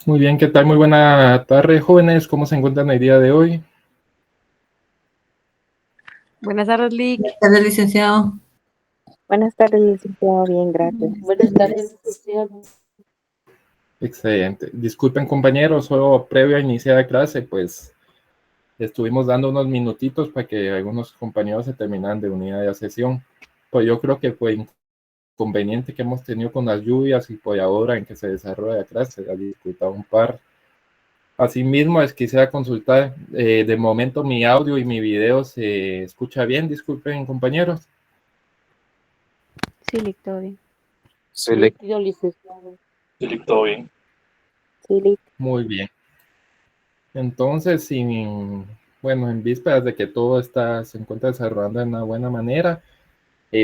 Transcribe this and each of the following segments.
Muy bien, ¿qué tal? Muy buena tarde, jóvenes. ¿Cómo se encuentran el día de hoy? Buenas tardes, Lick. Buenas tardes, licenciado. Buenas tardes, licenciado. Bien, gracias. Buenas tardes, licenciado. Excelente. Disculpen, compañeros, solo previo a iniciar la clase, pues estuvimos dando unos minutitos para que algunos compañeros se terminaran de unir a la sesión. Pues yo creo que fue inconveniente que hemos tenido con las lluvias y por ahora en que se desarrolla la clase, ha dificultado un par. Asimismo, les quisiera consultar, de momento mi audio y mi video se escucha bien, disculpen, compañeros. Sí, Lick, todo bien. Sí, licenciado. Todo bien. Sí, Lick. Muy bien. Entonces, bueno, en vísperas de que todo se encuentra desarrollando de una buena manera,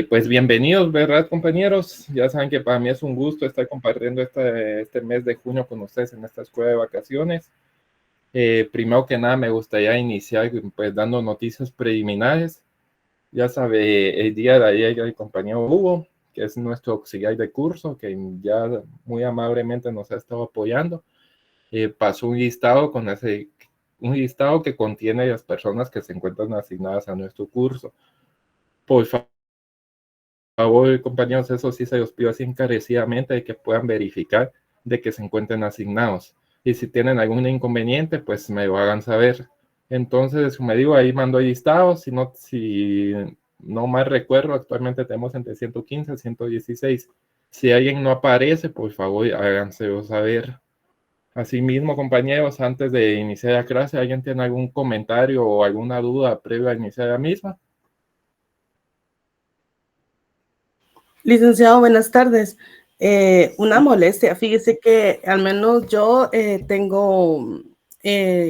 pues bienvenidos, ¿verdad, compañeros? Ya saben que para mí es un gusto estar compartiendo este mes de junio con ustedes en esta escuela de vacaciones. Primero que nada, me gustaría iniciar pues dando noticias preliminares. Ya sabe, el día de ayer el compañero Hugo, que es nuestro auxiliar de curso, que ya muy amablemente nos ha estado apoyando, pasó un listado que contiene las personas que se encuentran asignadas a nuestro curso. Por favor, compañeros, eso sí se los pido así encarecidamente, de que puedan verificar de que se encuentren asignados. Y si tienen algún inconveniente, pues me lo hagan saber. Entonces, me digo, ahí mando el listado. Si no mal recuerdo, actualmente tenemos entre 115 y 116. Si alguien no aparece, por favor, háganselo saber. Asimismo, compañeros, antes de iniciar la clase, ¿alguien tiene algún comentario o alguna duda previa a iniciar la misma? Licenciado, buenas tardes. Una molestia, fíjese que al menos yo tengo,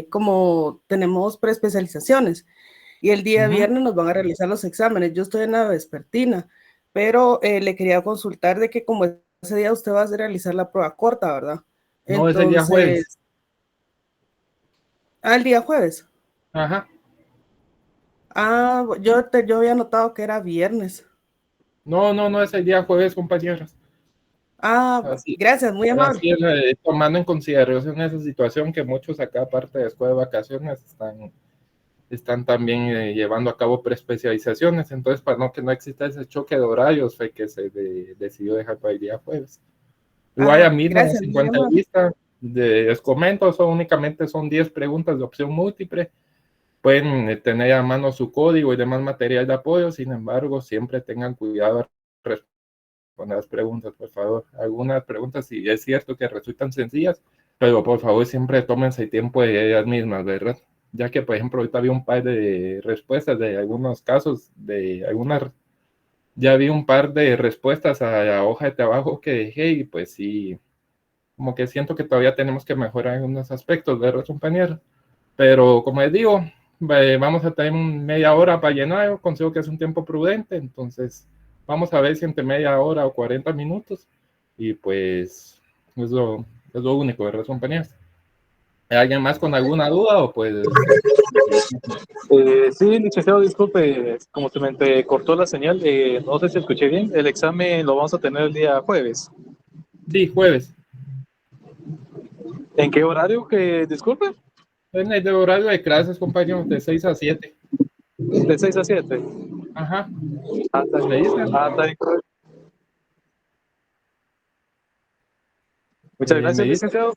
como tenemos preespecializaciones y el día viernes nos van a realizar los exámenes. Yo estoy en la vespertina, pero le quería consultar de que como ese día usted va a realizar la prueba corta, ¿verdad? No, es el día jueves. El día jueves. Ajá. Yo había notado que era viernes. No, es el día jueves, compañeros. Así, Gracias, muy amable. así es, tomando en consideración esa situación que muchos acá, aparte de escuela de vacaciones, están también llevando a cabo preespecializaciones. Entonces, para que no exista ese choque de horarios, fue que se decidió dejar para el día jueves. Igual a mí no Gracias, se muy encuentra amable. lista. Les comento, únicamente son 10 preguntas de opción múltiple. Pueden tener a mano su código y demás material de apoyo. Sin embargo, siempre tengan cuidado con las preguntas, por favor. Algunas preguntas, sí es cierto que resultan sencillas, pero por favor siempre tómense el tiempo de ellas mismas, ¿verdad? Ya que, por ejemplo, ahorita vi un par de respuestas de algunos casos, ya vi un par de respuestas a la hoja de trabajo que dejé y pues sí, como que siento que todavía tenemos que mejorar algunos aspectos, ¿verdad, compañero? Pero como les digo, vamos a tener media hora para llenar, yo considero que es un tiempo prudente, entonces vamos a ver si entre media hora o 40 minutos, y pues es lo único, ¿verdad, compañeros? ¿Hay alguien más con alguna duda o pues? Sí, licenciado, disculpe, como se me cortó la señal, no sé si escuché bien, el examen lo vamos a tener el día jueves. Sí, jueves. ¿En qué horario? Disculpe. En el horario de clases, compañeros, de 6 a 7. De 6 a 7. Ajá. Está ¿Me bien. Muchas gracias, dice? licenciado.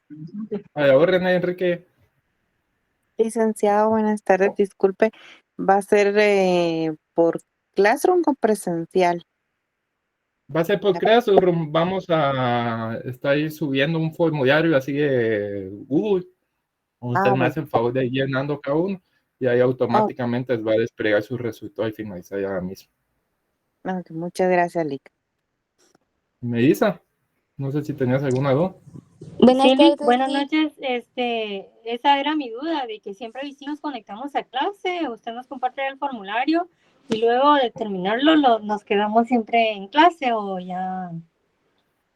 A la orden, Enrique. Licenciado, buenas tardes. Disculpe, ¿va a ser por Classroom o presencial? Va a ser por Classroom, vamos a estar subiendo un formulario así de Google. Usted me Bueno. hace el favor de ir llenando cada uno y ahí automáticamente va a desplegar su resultado al finalizar ya mismo. Ok, muchas gracias, Lick. Melissa, no sé si tenías alguna duda. Buenas noches. Esa era mi duda, de que siempre sí nos conectamos a clase, usted nos comparte el formulario y luego de terminarlo nos quedamos siempre en clase o ya.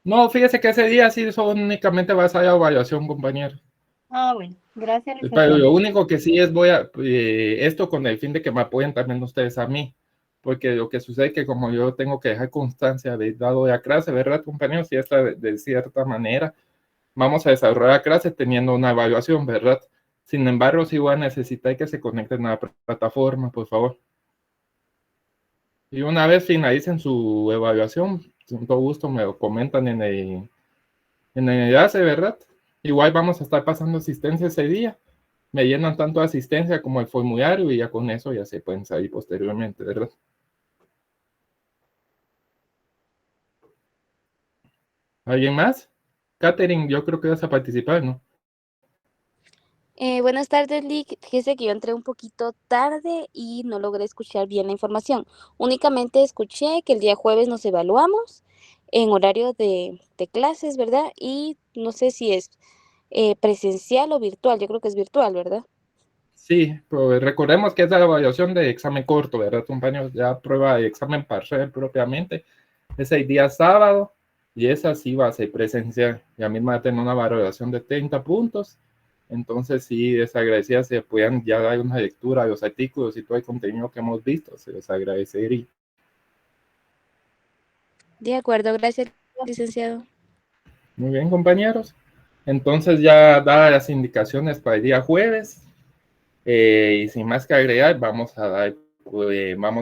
No, fíjese que ese día sí únicamente va a ser evaluación, compañero. Bueno, gracias, Pero licenciado. lo único que sí es esto con el fin de que me apoyen también ustedes a mí, porque lo que sucede es que como yo tengo que dejar constancia de dado la clase, ¿verdad, compañeros? Y esta de cierta manera vamos a desarrollar clase teniendo una evaluación, ¿verdad? Sin embargo, si van a necesitar que se conecten a la plataforma, por favor. Y una vez finalicen su evaluación, con todo gusto me lo comentan en el enlace, ¿verdad? Igual vamos a estar pasando asistencia ese día. Me llenan tanto asistencia como el formulario y ya con eso ya se pueden salir posteriormente, ¿verdad? ¿Alguien más? Katherine, yo creo que vas a participar, ¿no? Buenas tardes, Lick. Fíjese que yo entré un poquito tarde y no logré escuchar bien la información. Únicamente escuché que el día jueves nos evaluamos en horario de clases, ¿verdad? Y no sé si es presencial o virtual. Yo creo que es virtual, ¿verdad? Sí, pero recordemos que es la evaluación de examen corto, ¿verdad, compañeros? Ya prueba de examen parcial propiamente. Es el día sábado y esa sí va a ser presencial. Ya misma va a tener una valoración de 30 puntos. Entonces, sí, les agradecería si puedan ya dar una lectura de los artículos y todo el contenido que hemos visto. Se les agradecería. De acuerdo, gracias, licenciado. Muy bien, compañeros. Entonces, ya dadas las indicaciones para el día jueves, y sin más que agregar, vamos a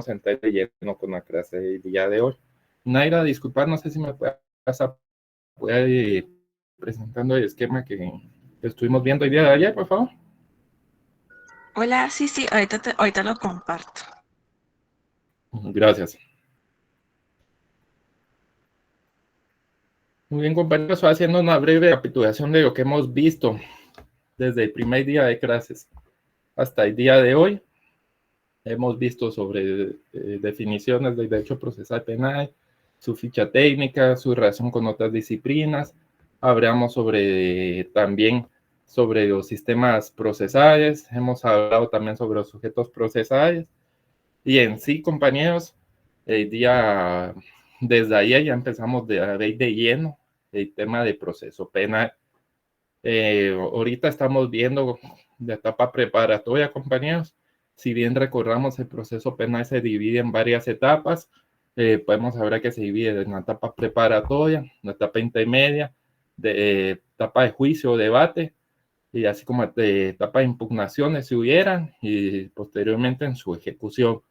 entrar de lleno con la clase del día de hoy. Naira, disculpa, no sé si me puedes ir presentando el esquema que estuvimos viendo el día de ayer, por favor. Hola, sí, ahorita lo comparto. Gracias. Muy bien, compañeros, estoy haciendo una breve recapitulación de lo que hemos visto desde el primer día de clases hasta el día de hoy. Hemos visto sobre definiciones del derecho procesal penal, su ficha técnica, su relación con otras disciplinas. Hablamos también sobre los sistemas procesales. Hemos hablado también sobre los sujetos procesales. Y en sí, compañeros, desde ayer ya empezamos a ver de lleno el tema de proceso penal. Ahorita estamos viendo la etapa preparatoria, compañeros. Si bien recordamos, el proceso penal se divide en varias etapas. Podemos saber que se divide en la etapa preparatoria, la etapa intermedia, etapa de juicio o debate, y así como de etapa de impugnaciones si hubieran, y posteriormente en su ejecución.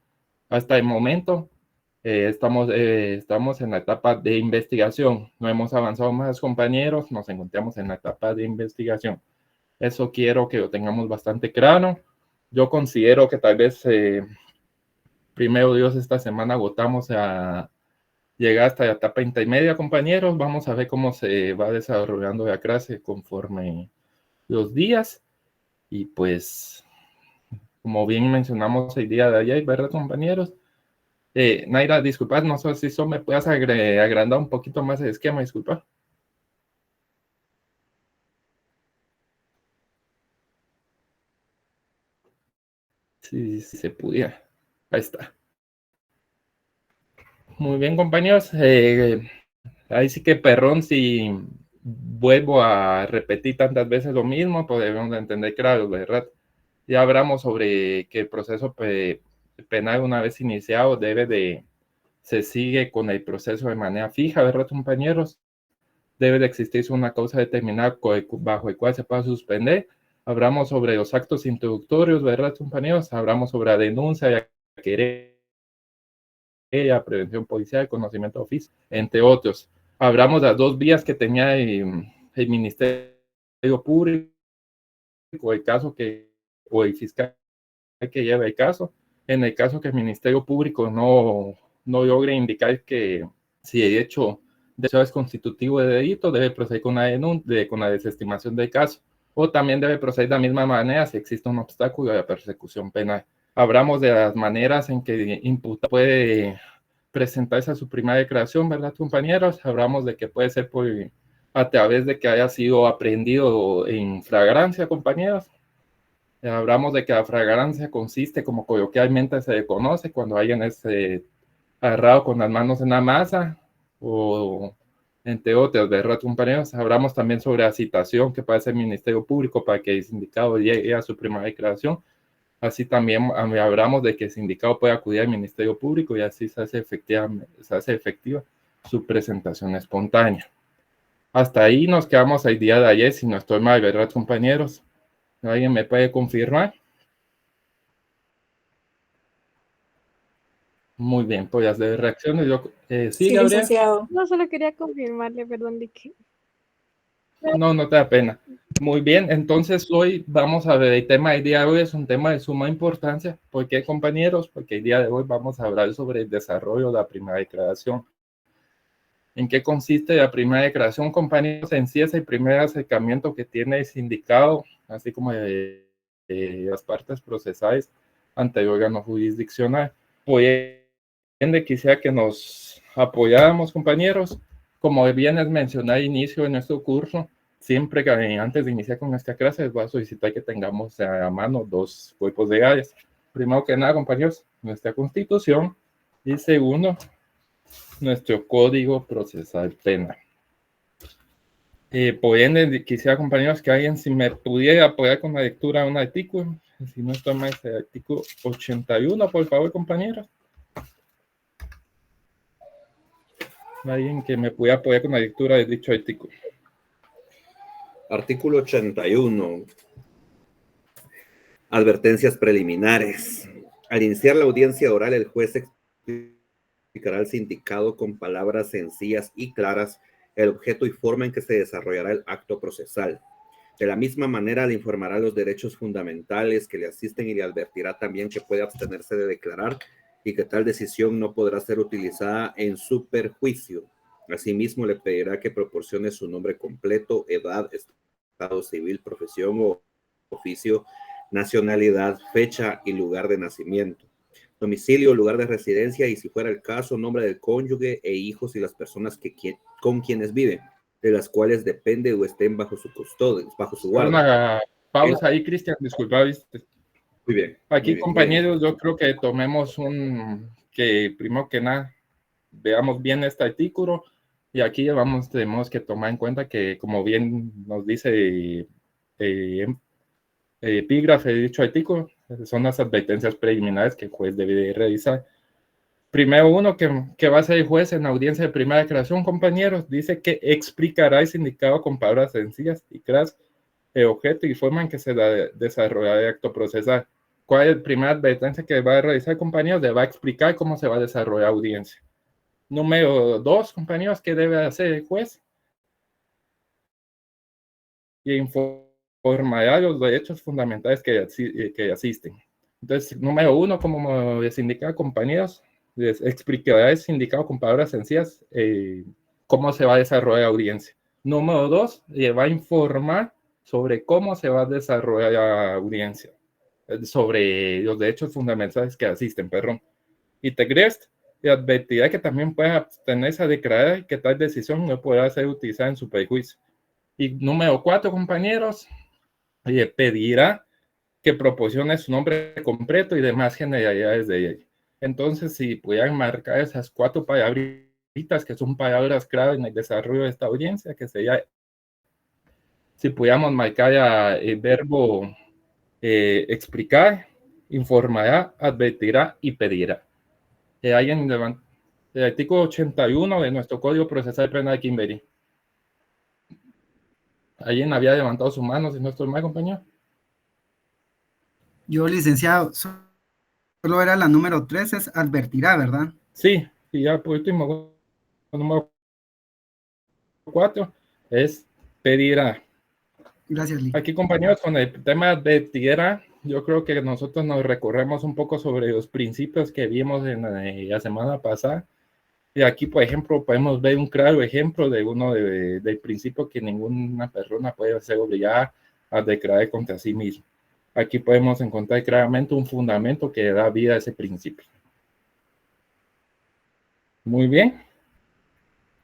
Hasta el momento estamos en la etapa de investigación. No hemos avanzado más, compañeros, nos encontramos en la etapa de investigación. Eso quiero que lo tengamos bastante claro. Yo considero que tal vez, primero Dios, esta semana agotamos a llegar hasta la etapa intermedia, compañeros. Vamos a ver cómo se va desarrollando la clase conforme los días. Y pues, como bien mencionamos el día de ayer, ¿verdad, compañeros? Naira, disculpa, no sé si eso me puedas agrandar un poquito más el esquema, disculpa. Si se pudiera. Ahí está. Muy bien, compañeros. Ahí sí que perdón si vuelvo a repetir tantas veces lo mismo, pues debemos entender claro, ¿verdad? Ya hablamos sobre que el proceso penal, una vez iniciado, se sigue con el proceso de manera fija, ¿verdad, compañeros? Debe de existir una causa determinada bajo el cual se pueda suspender. Hablamos sobre los actos introductorios, ¿verdad, compañeros? Hablamos sobre la denuncia, la querella, prevención policial, conocimiento de oficio, entre otros. Hablamos de las dos vías que tenía el Ministerio Público, o el fiscal que lleva el caso. En el caso que el Ministerio Público no logre indicar que si el hecho es constitutivo de delito, debe proceder con la desestimación del caso. O también debe proceder de la misma manera si existe un obstáculo de la persecución penal. Hablamos de las maneras en que el imputado puede presentarse a su primera declaración, ¿verdad, compañeros? Hablamos de que puede ser a través de que haya sido aprehendido en flagrancia, compañeros. Hablamos de que la flagrancia consiste, como coloquialmente se conoce, cuando alguien es agarrado con las manos en la masa, o entre otras, ¿verdad, compañeros? Hablamos también sobre la citación que puede hacer el Ministerio Público para que el sindicado llegue a su primera declaración. Así también hablamos de que el sindicado puede acudir al Ministerio Público y así se hace efectiva su presentación espontánea. Hasta ahí nos quedamos el día de ayer, si no estoy mal, ¿verdad, compañeros? ¿Alguien me puede confirmar? Muy bien, pues las de reacciones, sí, Sí, Gabriel. licenciado. No, solo quería confirmarle, perdón, de que... No te da pena. Muy bien, entonces hoy vamos a ver, el tema del día de hoy es un tema de suma importancia. ¿Por qué, compañeros? Porque el día de hoy vamos a hablar sobre el desarrollo de la primera declaración. ¿En qué consiste la primera declaración, compañeros? En sí es el primer acercamiento que tiene el sindicato, así como las partes procesales ante el órgano jurisdiccional. Pues quisiera que nos apoyáramos, compañeros. Como bien les mencioné al inicio de nuestro curso, siempre que antes de iniciar con esta clase les voy a solicitar que tengamos a mano 2 cuerpos legales. Primero que nada, compañeros, nuestra Constitución y segundo, nuestro Código Procesal Penal. Por ende, quisiera, compañeros, que alguien, si me pudiera apoyar con la lectura de un artículo, si no estoy mal, el artículo 81, por favor, compañeros. Alguien que me pueda apoyar con la lectura de dicho artículo. Artículo 81. Advertencias preliminares. Al iniciar la audiencia oral, el juez explicará al sindicado con palabras sencillas y claras el objeto y forma en que se desarrollará el acto procesal. De la misma manera, le informará los derechos fundamentales que le asisten y le advertirá también que puede abstenerse de declarar y que tal decisión no podrá ser utilizada en su perjuicio. Asimismo, le pedirá que proporcione su nombre completo, edad, estado civil, profesión o oficio, nacionalidad, fecha y lugar de nacimiento, domicilio, lugar de residencia y, si fuera el caso, nombre del cónyuge e hijos y las personas con quienes viven, de las cuales depende o estén bajo su custodia, bajo su guarda. Una pausa ahí, Cristian, disculpa, ¿viste? Muy bien. Aquí, muy bien, compañeros, yo creo que tomemos que primero que nada veamos bien este artículo y aquí tenemos que tomar en cuenta que, como bien nos dice epígrafe de dicho artículo, son las advertencias preliminares que el juez debe revisar. Primero uno, que va a ser el juez en audiencia de primera declaración, compañeros, dice que explicará el sindicado con palabras sencillas y claras el objeto y forma en que se desarrollará el acto procesal. ¿Cuál es la primera advertencia que va a realizar, compañeros? Le va a explicar cómo se va a desarrollar la audiencia. Número 2, compañeros, ¿qué debe hacer el juez? Y informará los derechos fundamentales que asisten. Entonces, número 1, como les indicaba, compañeros, les explicará el sindicado con palabras sencillas cómo se va a desarrollar la audiencia. Número 2, le va a informar sobre cómo se va a desarrollar la audiencia, sobre los derechos fundamentales que asisten, perdón. Y Tegrest le advertirá que también puede abstenerse a declarar que tal decisión no podrá ser utilizada en su perjuicio. Y número 4, compañeros, le pedirá que proporcione su nombre completo y demás generalidades de ella. Entonces, si pudieran marcar esas 4 palabritas que son palabras clave en el desarrollo de esta audiencia, que sería, si pudiéramos marcar el verbo explicar, informará, advertirá y pedirá. Alguien levanta el artículo 81 de nuestro Código Procesal Penal, Kimberly. ¿Alguien había levantado su mano, si no estoy mal, compañero? Yo, licenciado, solo era la número 3, es advertirá, ¿verdad? Sí, y ya por último, número 4 es pedirá. Gracias, Lic. Aquí, compañeros, con el tema advertirá, yo creo que nosotros nos recorremos un poco sobre los principios que vimos en la semana pasada. Y aquí, por ejemplo, podemos ver un claro ejemplo de uno del principio que ninguna persona puede ser obligada a declarar contra sí mismo. Aquí podemos encontrar claramente un fundamento que da vida a ese principio. Muy bien.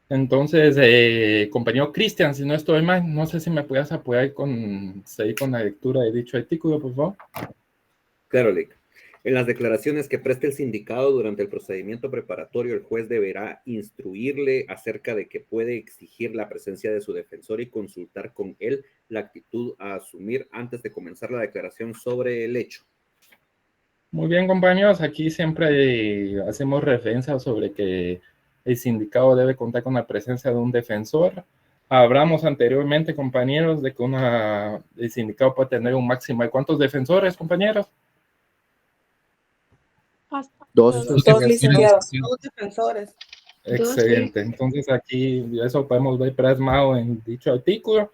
Entonces, compañero Cristian, si no estoy mal, no sé si me puedas apoyar con la lectura de dicho artículo, por favor. Claro, Lic. En las declaraciones que preste el sindicado durante el procedimiento preparatorio, el juez deberá instruirle acerca de que puede exigir la presencia de su defensor y consultar con él la actitud a asumir antes de comenzar la declaración sobre el hecho. Muy bien, compañeros, aquí siempre hacemos referencia sobre que el sindicado debe contar con la presencia de un defensor. Hablamos anteriormente, compañeros, de que el sindicato puede tener un máximo de ¿cuántos defensores, compañeros? Dos. Dos licenciados. Dos defensores. Excelente. Entonces aquí eso podemos ver plasmado en dicho artículo.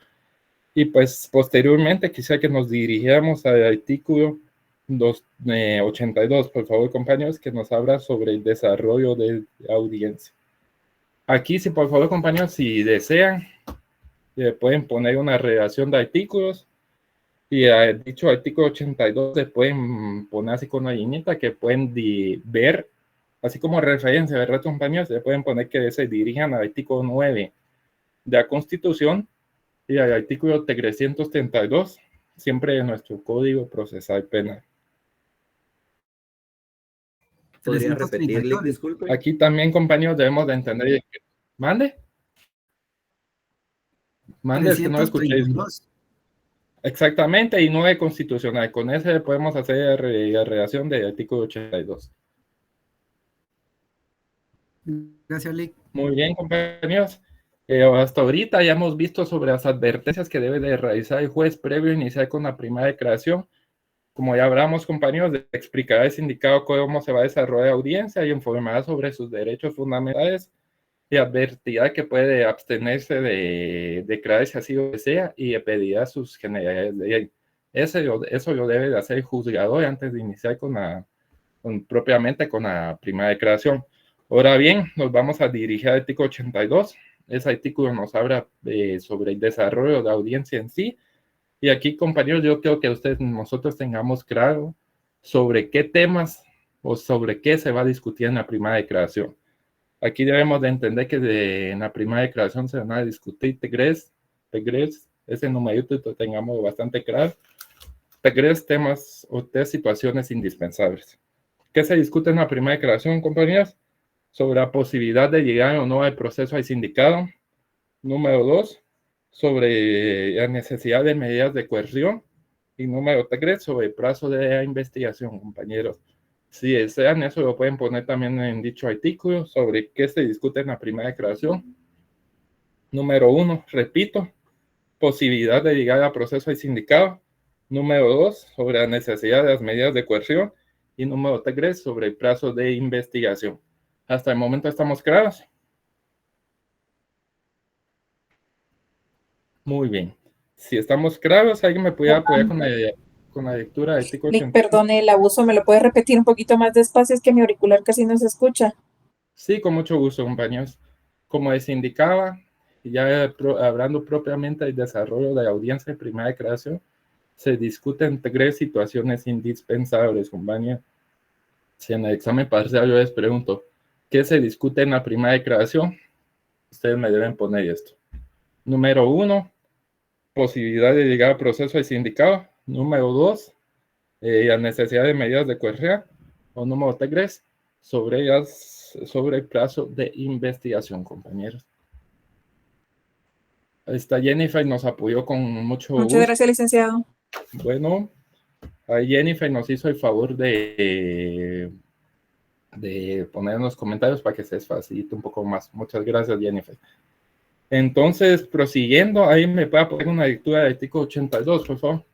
Y pues posteriormente quisiera que nos dirigiéramos al artículo 82, por favor, compañeros, que nos habla sobre el desarrollo de audiencia. Aquí, sí, por favor, compañeros, si desean, pueden poner una redacción de artículos y a dicho artículo 82 se pueden poner así con una liñita que pueden ver, así como referencia, ¿verdad, compañeros? Se pueden poner que se dirijan al artículo 9 de la Constitución y al artículo 332, siempre de nuestro Código Procesal Penal. ¿Podría repetir, Lick? Disculpe. Aquí también, compañeros, debemos de entender que... ¿Mande? Es que no escuché. Exactamente, y 9 constitucional. Con ese podemos hacer la redacción del artículo 82. Gracias, Lick. Muy bien, compañeros. Hasta ahorita ya hemos visto sobre las advertencias que debe de realizar el juez previo a iniciar con la primera declaración. Como ya hablamos, compañeros, explicará al sindicado cómo se va a desarrollar la audiencia y informará sobre sus derechos fundamentales y advertirá que puede abstenerse de declarar si así lo desea y pedirá sus generalidades de ley. Eso lo debe de hacer el juzgador antes de iniciar propiamente con la primera declaración. Ahora bien, nos vamos a dirigir al artículo 82. Ese artículo nos habla sobre el desarrollo de la audiencia en sí. Y aquí, compañeros, yo creo que nosotros tengamos claro sobre qué temas o sobre qué se va a discutir en la primera declaración. Aquí debemos de entender que en la primera declaración se van a discutir TEGRES, ese numerito lo tengamos bastante claro. TEGRES, temas o situaciones indispensables. ¿Qué se discute en la primera declaración, compañeros? Sobre la posibilidad de llegar o no al proceso al sindicado. Número 2, sobre la necesidad de medidas de coerción. Y número 3, sobre el plazo de investigación, compañeros. Si desean, eso lo pueden poner también en dicho artículo sobre qué se discute en la primera declaración. Número 1, repito, posibilidad de llegar al proceso al sindicado. Número 2, sobre la necesidad de las medidas de coerción. Y número 3, sobre el plazo de investigación. Hasta el momento estamos claros. Muy bien. Si estamos claros, ¿alguien me puede apoyar con la lectura del artículo 80? Perdone el abuso, ¿me lo puede repetir un poquito más despacio? Es que mi auricular casi no se escucha. Sí, con mucho gusto, compañeros. Como les indicaba, ya hablando propiamente del desarrollo de la audiencia de primera declaración, se discuten 3 situaciones indispensables, compañeros. Si en el examen parcial yo les pregunto, ¿qué se discute en la primera declaración? Ustedes me deben poner esto. Número 1, posibilidad de llegar al proceso al sindicado. Número 2, la necesidad de medidas de coerción. O número 3, sobre el plazo de investigación, compañeros. Esta Jennifer nos apoyó con mucho gusto. Muchas gracias, licenciado. Bueno, ahí Jennifer nos hizo el favor de poner en los comentarios para que se facilite un poco más. Muchas gracias, Jennifer. Entonces, prosiguiendo, ahí me puede poner una lectura del artículo 82, por favor.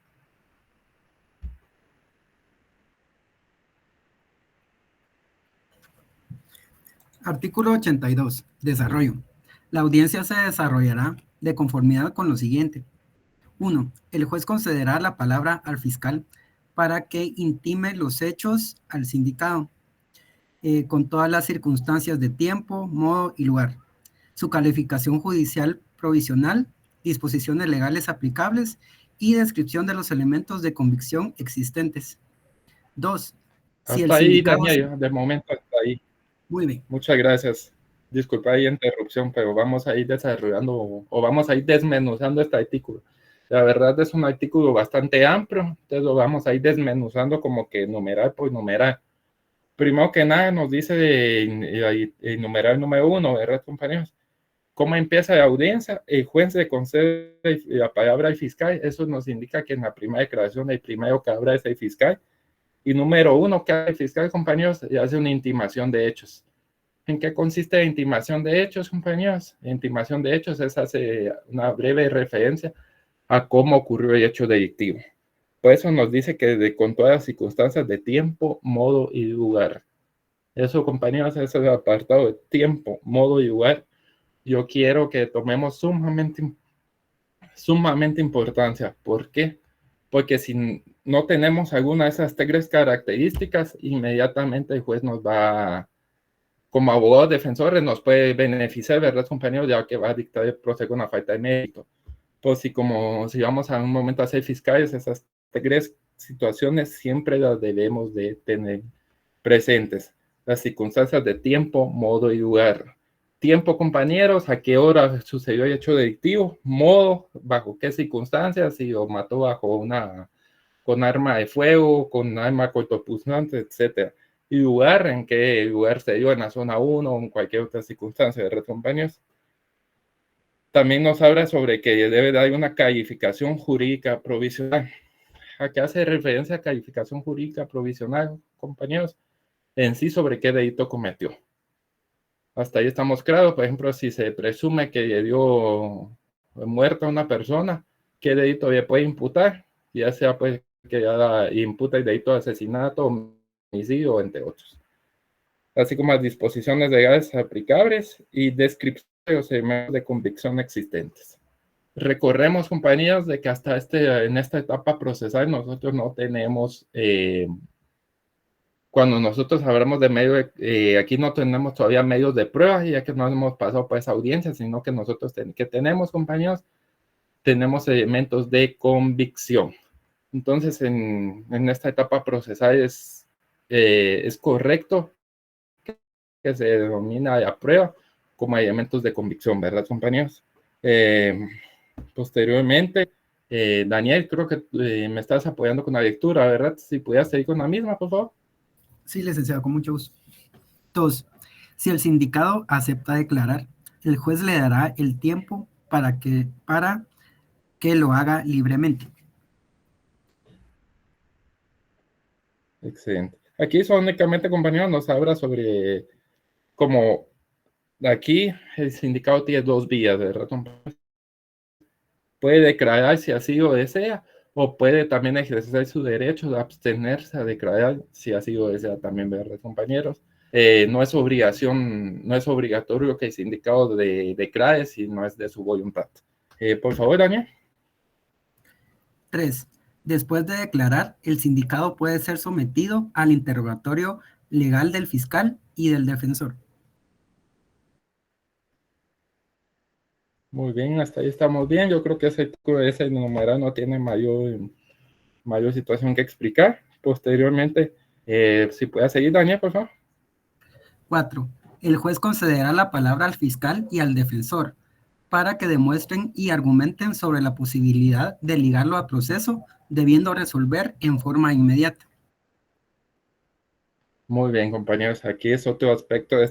Artículo 82. Desarrollo. La audiencia se desarrollará de conformidad con lo siguiente. 1. El juez concederá la palabra al fiscal para que intime los hechos al sindicado, con todas las circunstancias de tiempo, modo y lugar. Su calificación judicial provisional, disposiciones legales aplicables y descripción de los elementos de convicción existentes. 2. Si hasta ahí, Daniel, de momento hasta ahí. Muy bien. Muchas gracias. Disculpa ahí interrupción, pero vamos a ir desarrollando o vamos a ir desmenuzando este artículo. La verdad es un artículo bastante amplio, entonces lo vamos a ir desmenuzando como que numeral por numeral. Primero que nada nos dice el numeral número 1, ¿verdad, compañeros? ¿Cómo empieza la audiencia? El juez le concede la palabra al fiscal. Eso nos indica que en la primera declaración el primero que habla es el fiscal. Y número 1, que hace el fiscal, compañeros, y hace una intimación de hechos. ¿En qué consiste la intimación de hechos, compañeros? La intimación de hechos es hace una breve referencia a cómo ocurrió el hecho delictivo. Por eso nos dice que con todas las circunstancias de tiempo, modo y lugar. Eso, compañeros, es el apartado de tiempo, modo y lugar. Yo quiero que tomemos sumamente importancia. ¿Por qué? Porque si no tenemos alguna de esas tres características, inmediatamente el juez nos va, como abogados defensores, nos puede beneficiar, ¿verdad, compañeros? Ya que va a dictar el proceso con una falta de mérito. Pues si vamos a un momento a ser fiscales, esas tres situaciones siempre las debemos de tener presentes. Las circunstancias de tiempo, modo y lugar. Tiempo, compañeros, a qué hora sucedió el hecho delictivo, modo, bajo qué circunstancias, si lo mató con arma de fuego, con arma cortopunzante, etc. Y lugar, en qué lugar se dio, en la zona 1 o en cualquier otra circunstancia, ¿verdad, compañeros? También nos habla sobre que debe dar una calificación jurídica provisional. ¿A qué hace referencia a calificación jurídica provisional, compañeros? En sí, sobre qué delito cometió. Hasta ahí estamos claros. Por ejemplo, si se presume que le dio muerta a una persona, ¿qué delito le puede imputar? Ya sea pues que ya imputa el delito de asesinato, homicidio, entre otros. Así como las disposiciones legales aplicables y descripción de los elementos de convicción existentes. Recorremos, compañeros, de que hasta en esta etapa procesal nosotros no tenemos, cuando nosotros hablamos de medios, aquí no tenemos todavía medios de prueba, ya que no hemos pasado por esa audiencia, sino que nosotros que tenemos, compañeros, tenemos elementos de convicción. Entonces, en esta etapa procesal es correcto que se denomina la prueba como elementos de convicción, ¿verdad, compañeros? Posteriormente, Daniel, creo que me estás apoyando con la lectura, ¿verdad? Si pudieras seguir con la misma, por favor. Sí, licenciado, con mucho gusto. 2. Si el sindicado acepta declarar, el juez le dará el tiempo para que lo haga libremente. Excelente. Aquí únicamente, compañeros, nos habla sobre cómo aquí el sindicado tiene 2 vías, ¿verdad? Puede declarar si así lo desea, o puede también ejercer su derecho de abstenerse a declarar si así lo desea también, ¿verdad, compañeros? No es obligación, no es obligatorio que el sindicado declare si no es de su voluntad. Por favor, Daniel. 3. Después de declarar, el sindicado puede ser sometido al interrogatorio legal del fiscal y del defensor. Muy bien, hasta ahí estamos bien. Yo creo que ese numeral no tiene mayor situación que explicar. Posteriormente, si puede seguir, Daniel, por favor. 4. El juez concederá la palabra al fiscal y al defensor para que demuestren y argumenten sobre la posibilidad de ligarlo a proceso, debiendo resolver en forma inmediata. Muy bien, compañeros. Aquí es otro aspecto de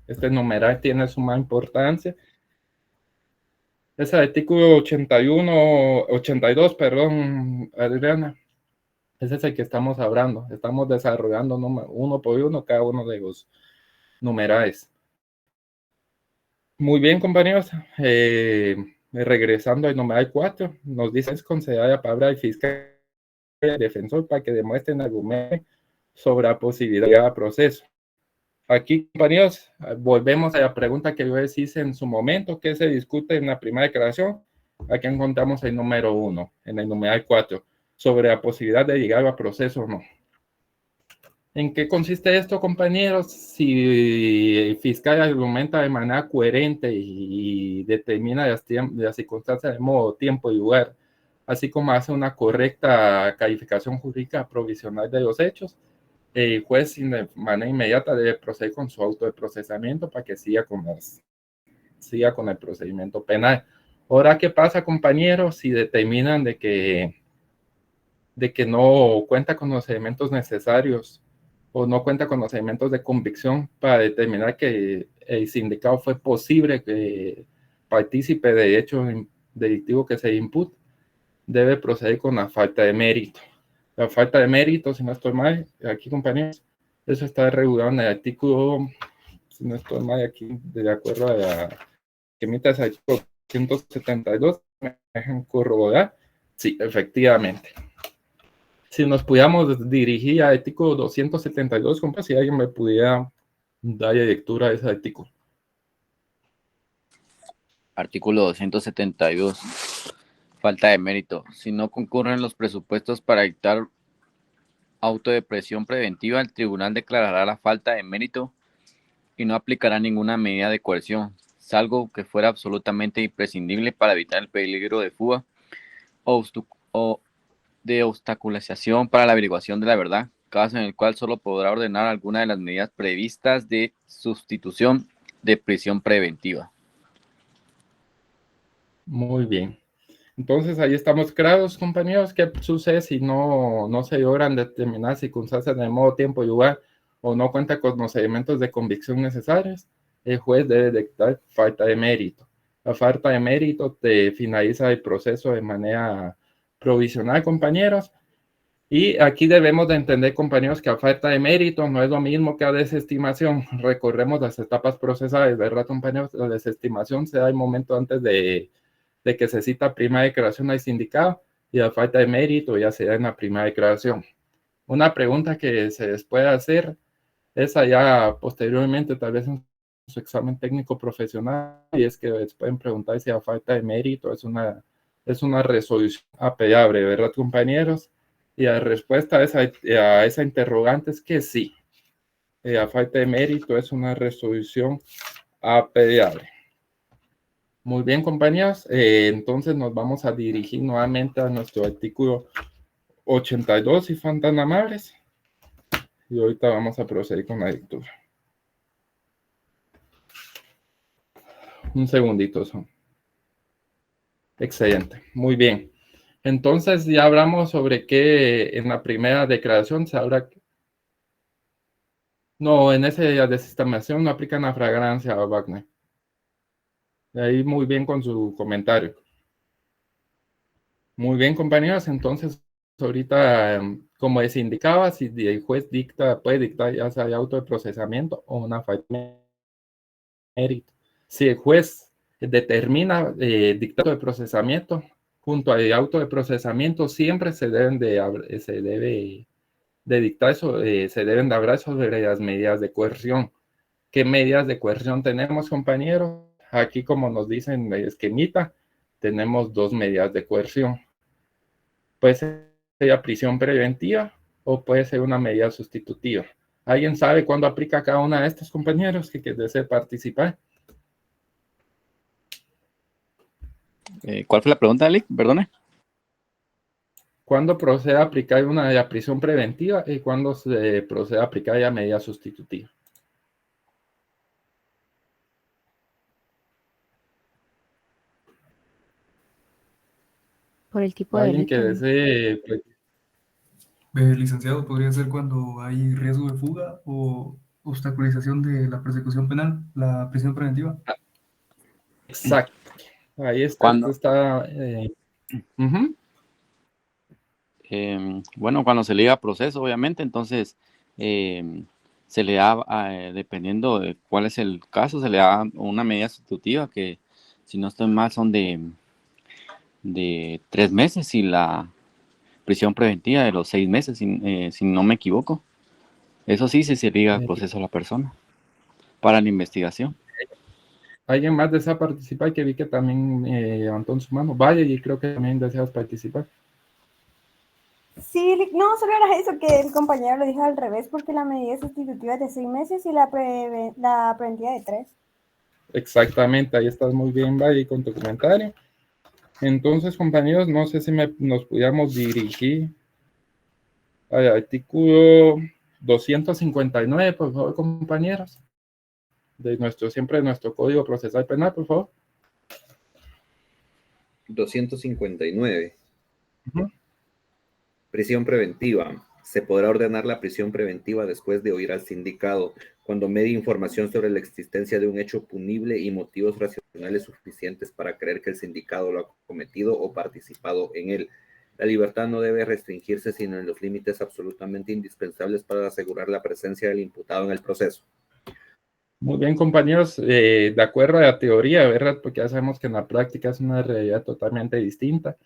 este numeral, tiene suma importancia. Es el artículo 82, perdón, Adriana. Ese es el que estamos hablando. Estamos desarrollando uno por uno cada uno de los numerales. Muy bien, compañeros. Regresando al numeral 4, nos dice es conceder la palabra al fiscal y al defensor para que demuestren argumentos sobre la posibilidad de proceso. Aquí, compañeros, volvemos a la pregunta que yo les hice en su momento, que se discute en la primera declaración. Aquí encontramos el número 1, en el numeral 4, sobre la posibilidad de llegar a proceso o no. ¿En qué consiste esto, compañeros? Si el fiscal argumenta de manera coherente y determina las circunstancias de modo, tiempo y lugar, así como hace una correcta calificación jurídica provisional de los hechos, el juez de manera inmediata debe proceder con su auto de procesamiento para que siga con el procedimiento penal. Ahora, ¿qué pasa, compañeros, si determinan de que no cuenta con los elementos necesarios o no cuenta con los elementos de convicción para determinar que el sindicado fue posible que partícipe de hecho delictivo que se impute? Debe proceder con la falta de mérito. La falta de mérito, si no estoy mal, aquí, compañeros, eso está regulado en el artículo si no estoy mal aquí, de acuerdo a la que emite ese artículo 172, me dejan corroborar. Sí, efectivamente. Si nos pudiéramos dirigir al artículo 272, compa, si alguien me pudiera dar lectura a ese artículo. Artículo 272. Falta de mérito. Si no concurren los presupuestos para dictar auto de prisión preventiva, el tribunal declarará la falta de mérito y no aplicará ninguna medida de coerción, salvo que fuera absolutamente imprescindible para evitar el peligro de fuga o de obstaculización para la averiguación de la verdad, caso en el cual solo podrá ordenar alguna de las medidas previstas de sustitución de prisión preventiva. Muy bien. Entonces, ahí estamos claros, compañeros. ¿Qué sucede si no se logran determinadas circunstancias de modo, tiempo y lugar o no cuenta con los elementos de convicción necesarios? El juez debe dictar falta de mérito. La falta de mérito te finaliza el proceso de manera provisional, compañeros. Y aquí debemos de entender, compañeros, que a falta de mérito no es lo mismo que a desestimación. Recorremos las etapas procesales, ¿verdad, compañeros? La desestimación se da el momento antes de que se cita primera declaración al sindicado y la falta de mérito ya se da en la primera declaración. Una pregunta que se les puede hacer es allá posteriormente, tal vez en su examen técnico profesional, y es que les pueden preguntar si la falta de mérito es una resolución apelable, ¿verdad, compañeros? Y la respuesta a esa interrogante es que sí. La falta de mérito es una resolución apelable. Muy bien, compañeros. Entonces nos vamos a dirigir nuevamente a nuestro artículo 82, si fueran tan amables. Y ahorita vamos a proceder con la lectura. Un segundito, son. Excelente. Muy bien. Entonces ya hablamos sobre que en la primera declaración se habla... No, en esa desestimación no aplican la fragancia, Wagner. Ahí muy bien con su comentario. Muy bien, compañeros. Entonces, ahorita, como les indicaba, si el juez puede dictar ya sea auto de procesamiento o una falta de mérito. Si el juez determina dictado de procesamiento, junto al auto de procesamiento siempre se debe de dictar eso, se deben de hablar sobre las medidas de coerción. ¿Qué medidas de coerción tenemos, compañeros? Aquí, como nos dicen en el esquemita, tenemos dos medidas de coerción. Puede ser prisión preventiva o puede ser una medida sustitutiva. ¿Alguien sabe cuándo aplica cada una de estas, compañeros, que desee participar? ¿Cuál fue la pregunta, Alec? Perdone. ¿Cuándo procede a aplicar una de la prisión preventiva y cuándo se procede a aplicar la medida sustitutiva? Por el tipo de ¿Alguien que delito, ¿no? desee? Licenciado, podría ser cuando hay riesgo de fuga o obstaculización de la persecución penal, la prisión preventiva. Exacto. Ahí está. ¿Cuándo? Bueno, cuando se le llega a proceso, obviamente, entonces se le da, dependiendo de cuál es el caso, se le da una medida sustitutiva que, si no estoy mal, son de 3 meses y la prisión preventiva de los 6 meses, si no me equivoco. Eso sí, se liga al proceso a la persona para la investigación. ¿Alguien más desea participar? Que vi que también levantó su mano. Vaya, y creo que también deseas participar. Sí, no, solo era eso que el compañero lo dijo al revés, porque la medida sustitutiva es de 6 meses y la preventiva de 3. Exactamente, ahí estás muy bien, Valle, con tu comentario. Entonces, compañeros, no sé si nos pudiéramos dirigir al artículo 259, por favor, compañeros, de nuestro Código Procesal Penal, por favor. 259. Prisión preventiva. Se podrá ordenar la prisión preventiva después de oír al sindicado cuando medie información sobre la existencia de un hecho punible y motivos racionales suficientes para creer que el sindicado lo ha cometido o participado en él. La libertad no debe restringirse sino en los límites absolutamente indispensables para asegurar la presencia del imputado en el proceso. Muy bien, compañeros, de acuerdo a la teoría, ¿verdad? Porque ya sabemos que en la práctica es una realidad totalmente distinta.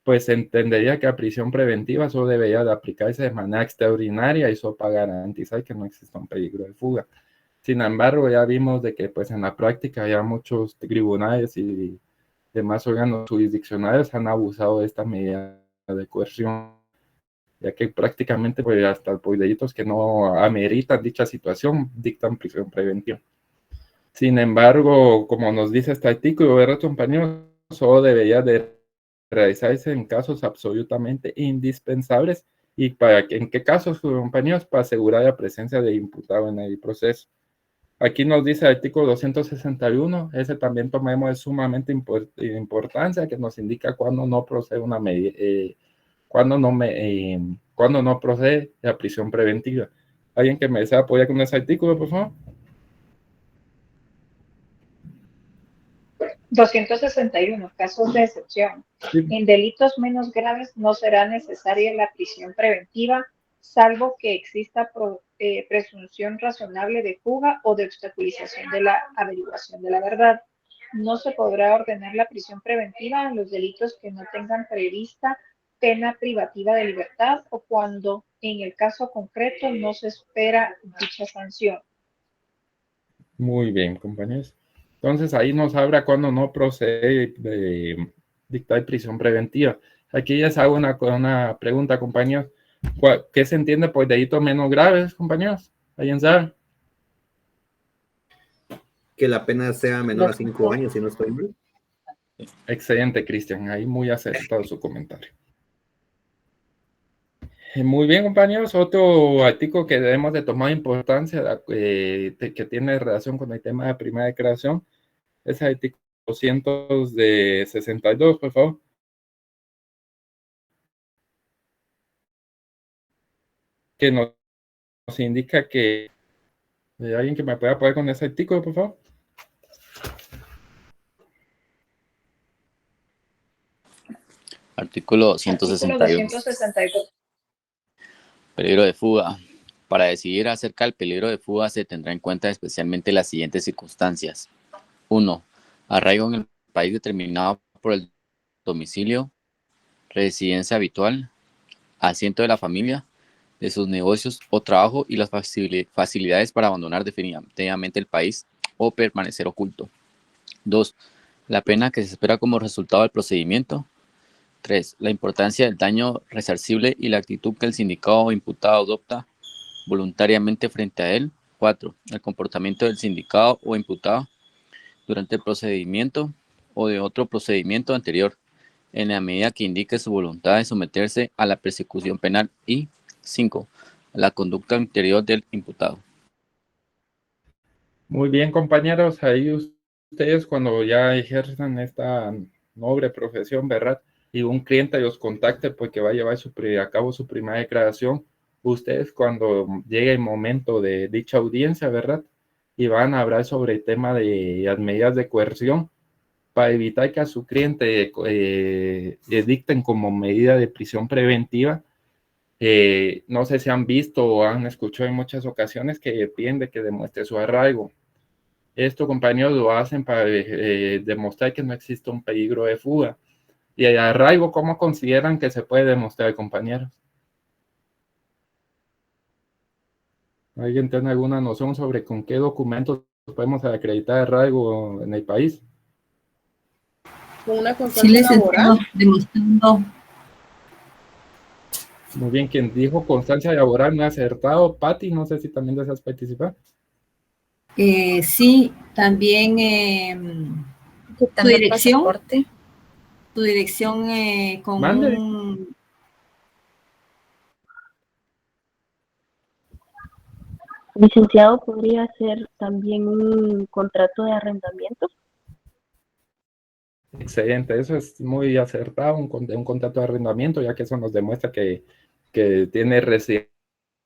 Pues se entendería que la prisión preventiva solo debería de aplicarse de manera extraordinaria y solo para garantizar que no exista un peligro de fuga. Sin embargo, ya vimos de que pues en la práctica ya muchos tribunales y demás órganos jurisdiccionales han abusado de esta medida de coerción, ya que prácticamente pues, hasta por delitos que no ameritan dicha situación dictan prisión preventiva. Sin embargo, como nos dice este artículo, ¿verdad, compañeros? Solo debería de realizarse en casos absolutamente indispensables. ¿Y en qué casos, compañeros? Para asegurar la presencia de imputado en el proceso. Aquí nos dice el artículo 261, ese también tomemos de sumamente importancia, que nos indica cuándo no procede una medida, cuándo no procede la prisión preventiva. ¿Alguien que me desea apoyar con ese artículo, por favor? 261. Casos de excepción. Sí. En delitos menos graves no será necesaria la prisión preventiva, salvo que exista presunción razonable de fuga o de obstaculización de la averiguación de la verdad. No se podrá ordenar la prisión preventiva en los delitos que no tengan prevista pena privativa de libertad o cuando, en el caso concreto, no se espera dicha sanción. Muy bien, compañeros. Entonces ahí nos habla cuando no procede de dictar prisión preventiva. Aquí les hago una pregunta, compañeros. ¿Qué se entiende por delitos menos graves, compañeros? ¿Alguien sabe? Que la pena sea menor a 5 años, si no estoy mal. Excelente, Cristian. Ahí muy acertado su comentario. Muy bien, compañeros. Otro artículo que debemos de tomar importancia, que tiene relación con el tema de primera declaración, es el artículo 262, por favor. Que nos indica que... ¿Alguien que me pueda apoyar con ese artículo, por favor? Artículo 161. Artículo 262. Peligro de fuga. Para decidir acerca del peligro de fuga se tendrá en cuenta especialmente las siguientes circunstancias. 1. Arraigo en el país determinado por el domicilio, residencia habitual, asiento de la familia, de sus negocios o trabajo y las facilidades para abandonar definitivamente el país o permanecer oculto. 2. La pena que se espera como resultado del procedimiento. 3. La importancia del daño resarcible y la actitud que el sindicado o imputado adopta voluntariamente frente a él. 4. El comportamiento del sindicado o imputado durante el procedimiento o de otro procedimiento anterior, en la medida que indique su voluntad de someterse a la persecución penal. Y 5. La conducta interior del imputado. Muy bien, compañeros. Ahí ustedes cuando ya ejerzan esta noble profesión, ¿verdad? Y un cliente los contacte porque va a llevar a cabo su primera declaración, ustedes cuando llegue el momento de dicha audiencia, ¿verdad? Y van a hablar sobre el tema de las medidas de coerción para evitar que a su cliente le dicten como medida de prisión preventiva. No sé si han visto o han escuchado en muchas ocasiones que piden de que demuestre su arraigo. Esto, compañeros, lo hacen para demostrar que no existe un peligro de fuga. Y el arraigo, ¿cómo consideran que se puede demostrar, compañeros? ¿Alguien tiene alguna noción sobre con qué documentos podemos acreditar arraigo en el país? Con una constancia laboral. Demostrando. Muy bien, quien dijo constancia laboral me ha acertado. Patti, no sé si también deseas participar. Sí, también tu dirección. Tu dirección con Mande. Licenciado, ¿podría ser también un contrato de arrendamiento? Excelente, eso es muy acertado, un contrato de arrendamiento, ya que eso nos demuestra que tiene residencia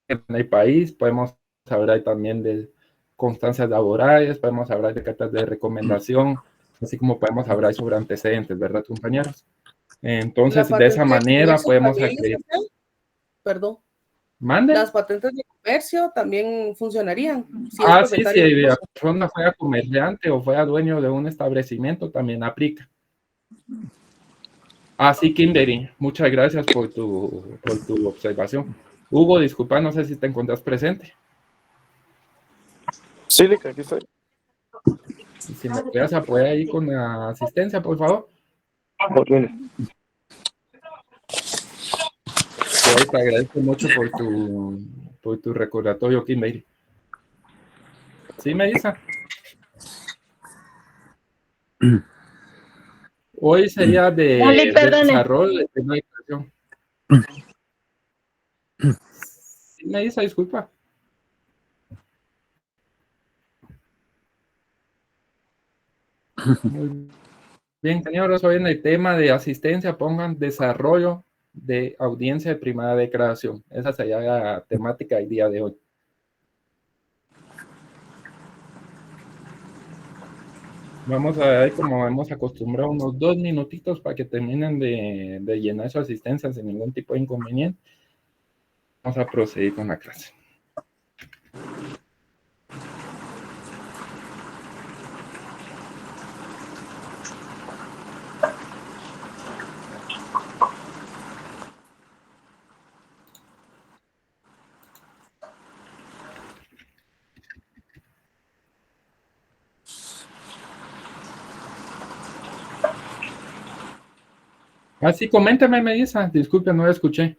en el país. Podemos hablar también de constancias laborales, podemos hablar de cartas de recomendación, así como podemos hablar sobre antecedentes, ¿verdad, compañeros? Entonces, de esa manera podemos acreditar. Perdón. ¿Mande? Las patentes de comercio también funcionarían. Si Ah, es sí, propietario si del la negocio. persona fuera comerciante o fuera dueño de un establecimiento, también aplica. Así, Kimberly, muchas gracias por tu observación. Hugo, disculpa, no sé si te encuentras presente. Sí, Lick, aquí estoy. Y si me puedes apoyar ahí con la asistencia, por favor. Hoy te agradezco mucho por tu recordatorio, Kimberly. ¿Sí, Melissa? Hoy sería de desarrollo de tema de creación. ¿Sí, Melissa? Disculpa. Muy bien, señores, hoy en el tema de asistencia pongan desarrollo de audiencia de primera declaración. Esa sería la temática del día de hoy. Vamos a ver, como hemos acostumbrado, unos 2 minutitos para que terminen de llenar su asistencia sin ningún tipo de inconveniente. Vamos a proceder con la clase. Sí, coméntame, Melissa. Disculpe, no la escuché.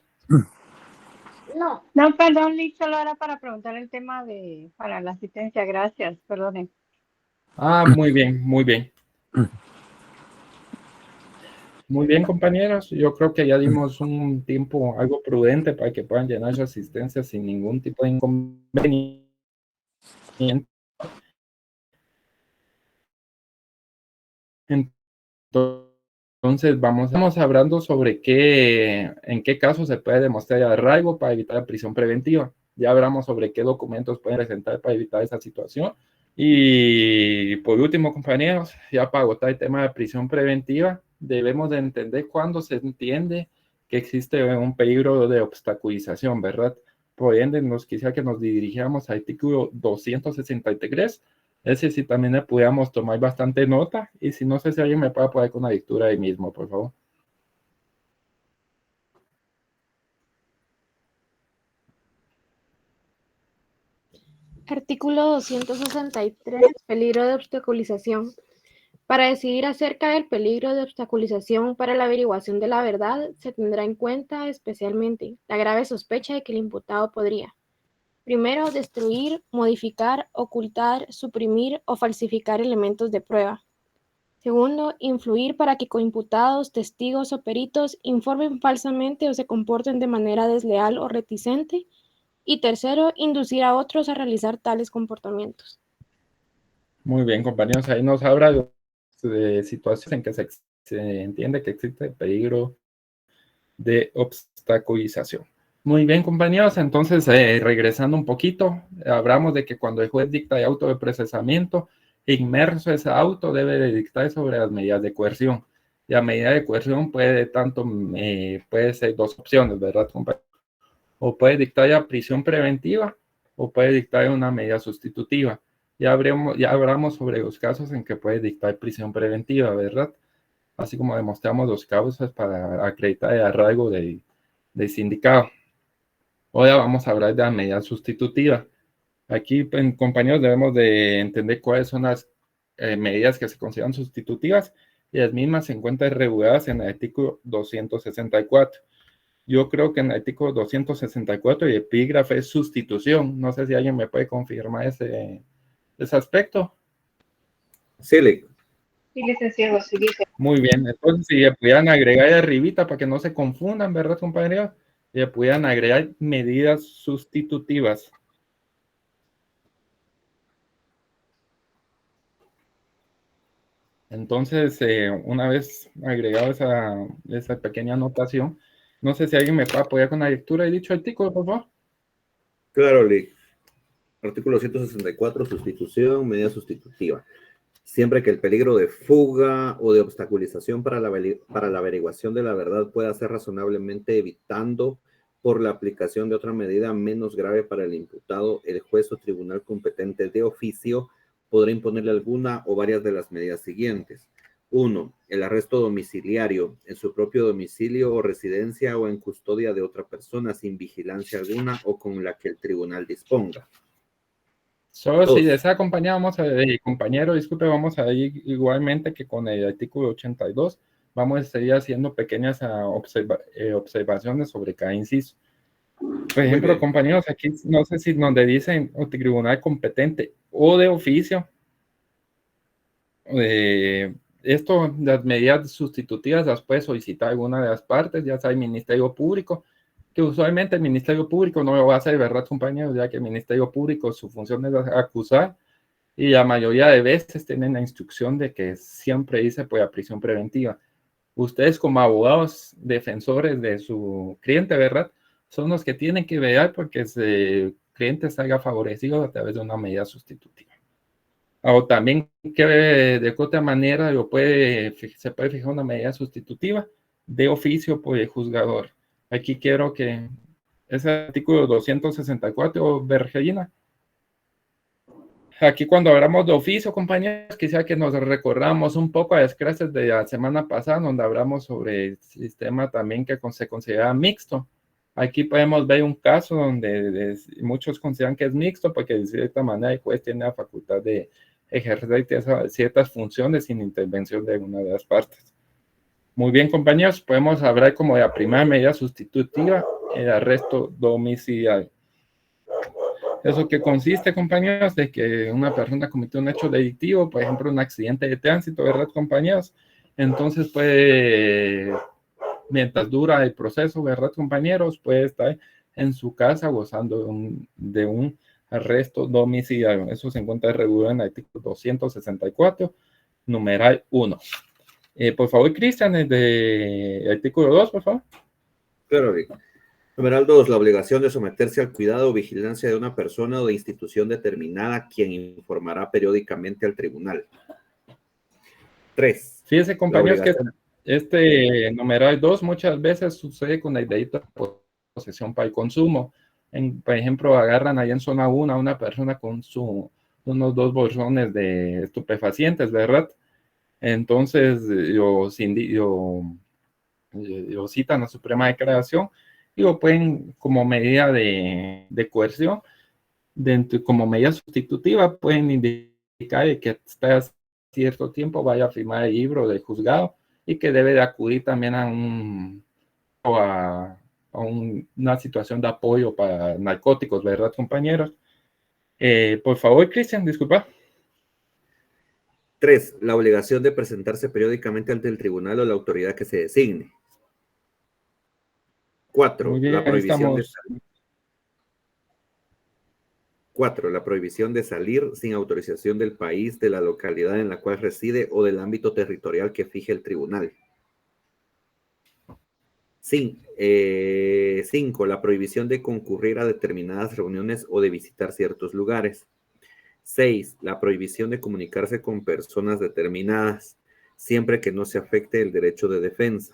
No, perdón, Lick, solo era para preguntar el tema para la asistencia. Gracias, perdone. Muy bien, muy bien. Muy bien, compañeros. Yo creo que ya dimos un tiempo algo prudente para que puedan llenar su asistencia sin ningún tipo de inconveniente. Entonces, vamos hablando sobre en qué caso se puede demostrar el arraigo para evitar la prisión preventiva. Ya hablamos sobre qué documentos pueden presentar para evitar esa situación. Y por último, compañeros, ya para agotar el tema de prisión preventiva, debemos de entender cuándo se entiende que existe un peligro de obstaculización, ¿verdad? Por ende, nos quisiera que nos dirigiéramos al artículo 263. Ese sí también le pudiéramos tomar bastante nota, y si no sé si alguien me puede apoyar con la lectura ahí mismo, por favor. Artículo 263. Peligro de obstaculización. Para decidir acerca del peligro de obstaculización para la averiguación de la verdad, se tendrá en cuenta especialmente la grave sospecha de que el imputado podría: primero, destruir, modificar, ocultar, suprimir o falsificar elementos de prueba. Segundo, influir para que coimputados, testigos o peritos informen falsamente o se comporten de manera desleal o reticente. Y tercero, inducir a otros a realizar tales comportamientos. Muy bien, compañeros, ahí nos habla de situaciones en que se entiende que existe peligro de obstaculización. Muy bien, compañeros, entonces regresando un poquito, hablamos de que cuando el juez dicta el auto de procesamiento, inmerso ese auto debe de dictar sobre las medidas de coerción. Y la medida de coerción puede ser dos opciones, ¿verdad, compañeros? O puede dictar ya prisión preventiva o puede dictar una medida sustitutiva. Ya hablamos sobre los casos en que puede dictar prisión preventiva, ¿verdad? Así como demostramos los causas para acreditar el arraigo del sindicado. Ahora vamos a hablar de la medida sustitutiva. Aquí, compañeros, debemos de entender cuáles son las medidas que se consideran sustitutivas, y las mismas se encuentran reguladas en el artículo 264. Yo creo que en el artículo 264 el epígrafe es sustitución. No sé si alguien me puede confirmar ese aspecto. Sí, Lick. Sí, licenciado, sí dice. Muy bien, entonces si le pudieran agregar ahí arribita para que no se confundan, ¿verdad, compañeros? Le pudieran agregar medidas sustitutivas. Entonces, una vez agregado esa pequeña anotación, no sé si alguien me puede apoyar con la lectura de dicho artículo, por favor. Claro, Lick. Artículo 164, sustitución, medida sustitutiva. Siempre que el peligro de fuga o de obstaculización para la averiguación de la verdad pueda ser razonablemente evitando por la aplicación de otra medida menos grave para el imputado, el juez o tribunal competente de oficio podrá imponerle alguna o varias de las medidas siguientes. 1. El arresto domiciliario en su propio domicilio o residencia o en custodia de otra persona sin vigilancia alguna o con la que el tribunal disponga. Solo si desea acompañar, compañero, disculpe, vamos a ir igualmente que con el artículo 82, vamos a seguir haciendo pequeñas observaciones sobre cada inciso. Por ejemplo, compañeros, aquí no sé si donde dicen o tribunal competente o de oficio, esto, las medidas sustitutivas las puede solicitar alguna de las partes, ya sea el Ministerio Público, que usualmente el Ministerio Público no lo va a hacer, ¿verdad, compañeros? Ya que el Ministerio Público, su función es acusar, y la mayoría de veces tienen la instrucción de que siempre dice pues a prisión preventiva. Ustedes como abogados defensores de su cliente, ¿verdad?, son los que tienen que velar porque ese cliente salga favorecido a través de una medida sustitutiva. O también que de otra manera se puede fijar una medida sustitutiva de oficio por el juzgador. Aquí quiero que ese artículo 264, Bergelina. Aquí cuando hablamos de oficio, compañeros, quisiera que nos recorramos un poco a las clases de la semana pasada, donde hablamos sobre el sistema también que se considera mixto. Aquí podemos ver un caso donde muchos consideran que es mixto, porque de cierta manera el juez tiene la facultad de ejercer ciertas funciones sin intervención de alguna de las partes. Muy bien, compañeros, podemos hablar como de la primera medida sustitutiva, el arresto domiciliario. ¿Eso qué consiste, compañeros? De que una persona cometió un hecho delictivo, por ejemplo, un accidente de tránsito, ¿verdad, compañeros? Entonces puede, mientras dura el proceso, ¿verdad, compañeros? Puede estar en su casa gozando de un arresto domiciliario. Eso se encuentra regulado en el artículo 264, numeral 1. Por favor, Cristian, el de artículo 2, por favor. Claro, Rick. Numeral 2. La obligación de someterse al cuidado o vigilancia de una persona o de institución determinada, quien informará periódicamente al tribunal. 3. Fíjense, compañeros, que este numeral 2 muchas veces sucede con el delito de posesión para el consumo. Por ejemplo, agarran ahí en zona 1 a una persona con unos 2 bolsones de estupefacientes, ¿verdad? Entonces, lo citan a Suprema Declaración y lo pueden, como medida de coerción, como medida sustitutiva, pueden indicar que hasta cierto tiempo vaya a firmar el libro del juzgado y que debe de acudir también a una situación de apoyo para narcóticos, ¿verdad, compañeros? Por favor, Cristian, disculpa. 3. La obligación de presentarse periódicamente ante el tribunal o la autoridad que se designe. 4. La prohibición de salir sin autorización del país, de la localidad en la cual reside o del ámbito territorial que fije el tribunal. 5. La prohibición de concurrir a determinadas reuniones o de visitar ciertos lugares. 6. La prohibición de comunicarse con personas determinadas, siempre que no se afecte el derecho de defensa.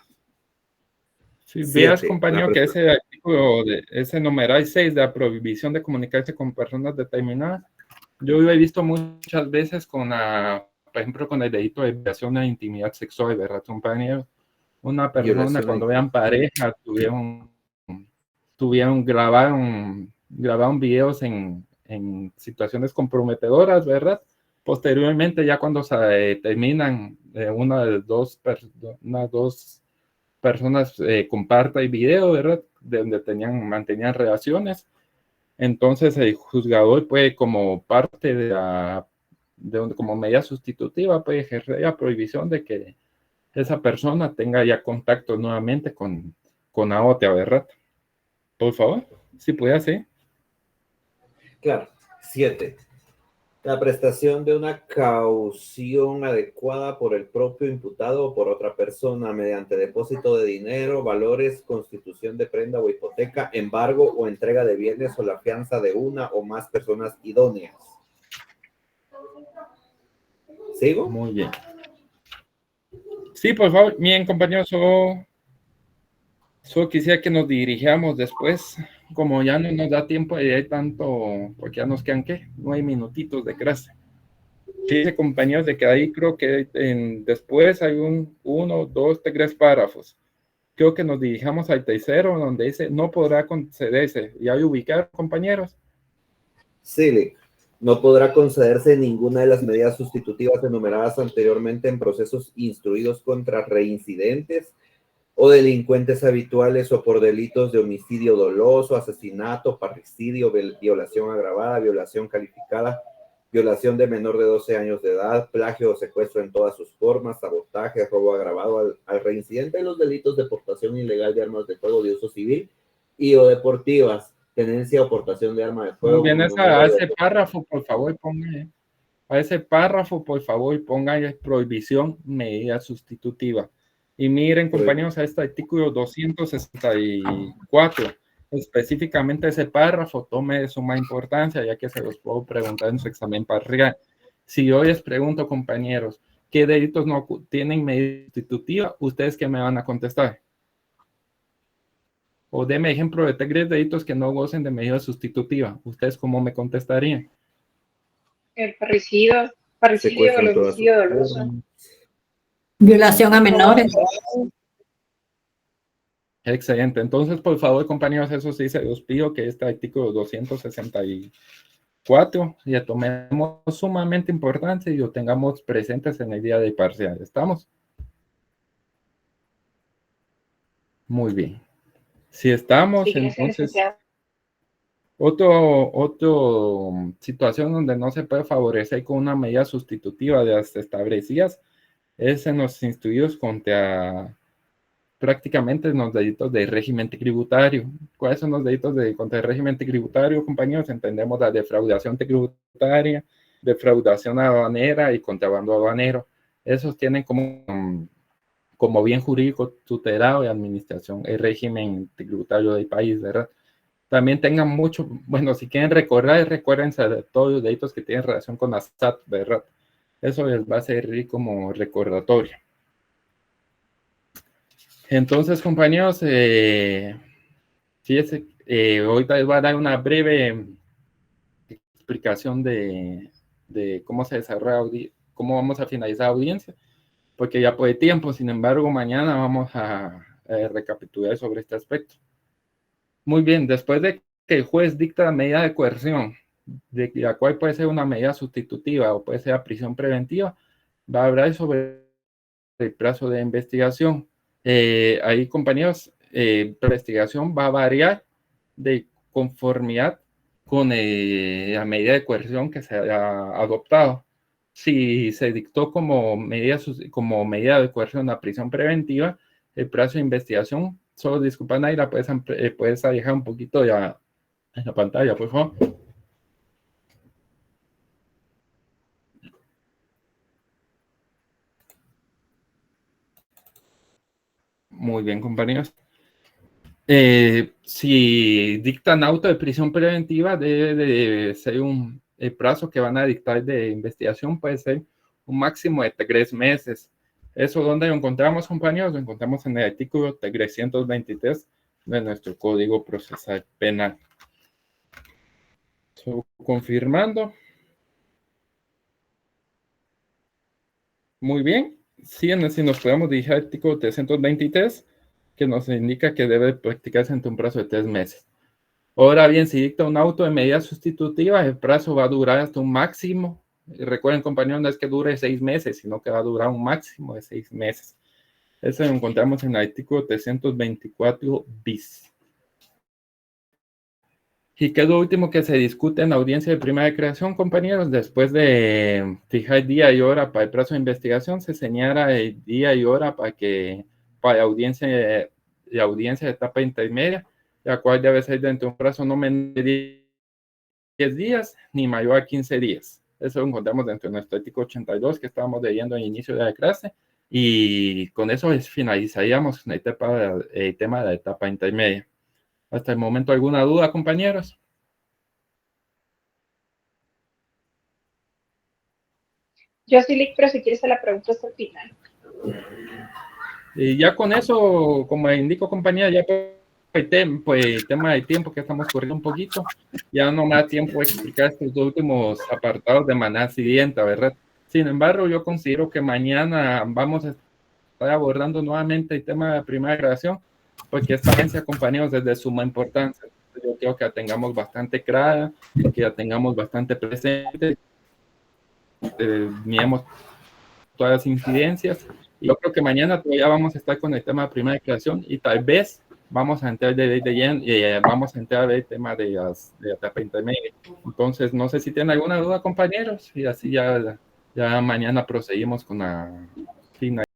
Si veas, compañero, que ese artículo, ese numeral 6 de la prohibición de comunicarse con personas determinadas, yo lo he visto muchas veces por ejemplo, con el delito de violación de intimidad sexual, ¿verdad, compañero? Una persona, cuando vean pareja, grabaron videos en situaciones comprometedoras, ¿verdad? Posteriormente, ya cuando se terminan, unas dos personas comparten el video, ¿verdad? Donde mantenían relaciones. Entonces, el juzgador puede, como parte como medida sustitutiva, puede ejercer la prohibición de que esa persona tenga ya contacto nuevamente con la otra, ¿verdad? Por favor, si puede hacer. Claro. 7. La prestación de una caución adecuada por el propio imputado o por otra persona mediante depósito de dinero, valores, constitución de prenda o hipoteca, embargo o entrega de bienes o la fianza de una o más personas idóneas. ¿Sigo? Muy bien. Sí, por favor. Bien, compañeros. Solo quisiera que nos dirigamos después, como ya no nos da tiempo de tanto, porque ya nos quedan, ¿qué? 9 minutitos de clase. Dice, compañeros, de que ahí creo que después hay uno, dos, tres párrafos. Creo que nos dirijamos al tercero, donde dice, no podrá concederse. ¿Ya hay ubicar, compañeros? Sí, no podrá concederse ninguna de las medidas sustitutivas enumeradas anteriormente en procesos instruidos contra reincidentes o delincuentes habituales o por delitos de homicidio doloso, asesinato, parricidio, violación agravada, violación calificada, violación de menor de 12 años de edad, plagio o secuestro en todas sus formas, sabotaje, robo agravado al reincidente, los delitos de portación ilegal de armas de fuego de uso civil y o deportivas, tenencia o portación de arma de fuego. Muy bien, a ese párrafo, por favor, ponga prohibición, medida sustitutiva. Y miren, compañeros, a este artículo 264, específicamente ese párrafo, tome de suma importancia, ya que se los puedo preguntar en su examen parcial. Si yo les pregunto, compañeros, ¿qué delitos no tienen medida sustitutiva? ¿Ustedes qué me van a contestar? O deme ejemplo de 3 delitos que no gocen de medida sustitutiva. ¿Ustedes cómo me contestarían? El parricidio o el homicidio doloso. Violación a menores. Excelente. Entonces, por favor, compañeros, eso sí, se los pido que este artículo 264 le tomemos sumamente importancia y lo tengamos presentes en el día de parcial. ¿Estamos? Muy bien. Si estamos, sí, entonces, otro situación donde no se puede favorecer con una medida sustitutiva de las establecidas es en los instruidos contra prácticamente en los delitos de régimen tributario. ¿Cuáles son los delitos contra el régimen tributario, compañeros? Entendemos la defraudación tributaria, defraudación aduanera y contrabando aduanero. Esos tienen como bien jurídico tutelado de administración el régimen tributario del país, ¿verdad? También tengan mucho, bueno, si quieren recuérdense de todos los delitos que tienen relación con la SAT, ¿verdad? Eso les va a servir como recordatorio. Entonces, compañeros, fíjense, ahorita les voy a dar una breve explicación de cómo se desarrolla, cómo vamos a finalizar la audiencia, porque ya por tiempo, sin embargo, mañana vamos a recapitular sobre este aspecto. Muy bien, después de que el juez dicta la medida de coerción, de la cual puede ser una medida sustitutiva o puede ser la prisión preventiva, va a hablar sobre el plazo de investigación. Ahí, compañeros, la investigación va a variar de conformidad con la medida de coerción que se haya adoptado. Si se dictó como medida de coerción la prisión preventiva, el plazo de investigación, solo disculpan ahí, la puedes alejar un poquito ya en la pantalla, por favor. Muy bien, compañeros. Si dictan auto de prisión preventiva, debe de ser el plazo que van a dictar de investigación puede ser un máximo de 3 meses. ¿Eso dónde lo encontramos, compañeros? Lo encontramos en el artículo 323 de nuestro Código Procesal Penal. Confirmando. Muy bien. Si nos podemos dirigir al artículo 323, que nos indica que debe practicarse entre un plazo de 3 meses. Ahora bien, si dicta un auto de medida sustitutiva, el plazo va a durar hasta un máximo. Recuerden, compañeros, no es que dure 6 meses, sino que va a durar un máximo de 6 meses. Eso lo encontramos en el artículo 324 bis. ¿Y qué es lo último que se discute en la audiencia de primera creación, compañeros? Después de fijar día y hora para el plazo de investigación, se señala el día y hora para la audiencia de etapa intermedia, la cual debe ser dentro de un plazo no menor de 10 días ni mayor a 15 días. Eso lo encontramos dentro de nuestro artículo 82 que estábamos leyendo al inicio de la clase. Y con eso finalizaríamos el tema de la etapa intermedia. Hasta el momento, ¿alguna duda, compañeros? Yo sí, Lick, pero si quieres te la pregunto hasta el final. Y ya con eso, como indico, compañía, ya pues tema de tiempo que estamos corriendo un poquito, ya no me da tiempo a explicar estos dos últimos apartados de manera siguiente, ¿verdad? Sin embargo, yo considero que mañana vamos a estar abordando nuevamente el tema de primera grabación, porque esta agencia, compañeros, es de suma importancia. Yo creo que la tengamos bastante clara, que la tengamos bastante presente, miremos todas las incidencias. Y yo creo que mañana todavía vamos a estar con el tema de primera creación y tal vez vamos a entrar de lleno, vamos a entrar el tema de la etapa intermedia. Entonces, no sé si tienen alguna duda, compañeros, y así ya mañana proseguimos con la final.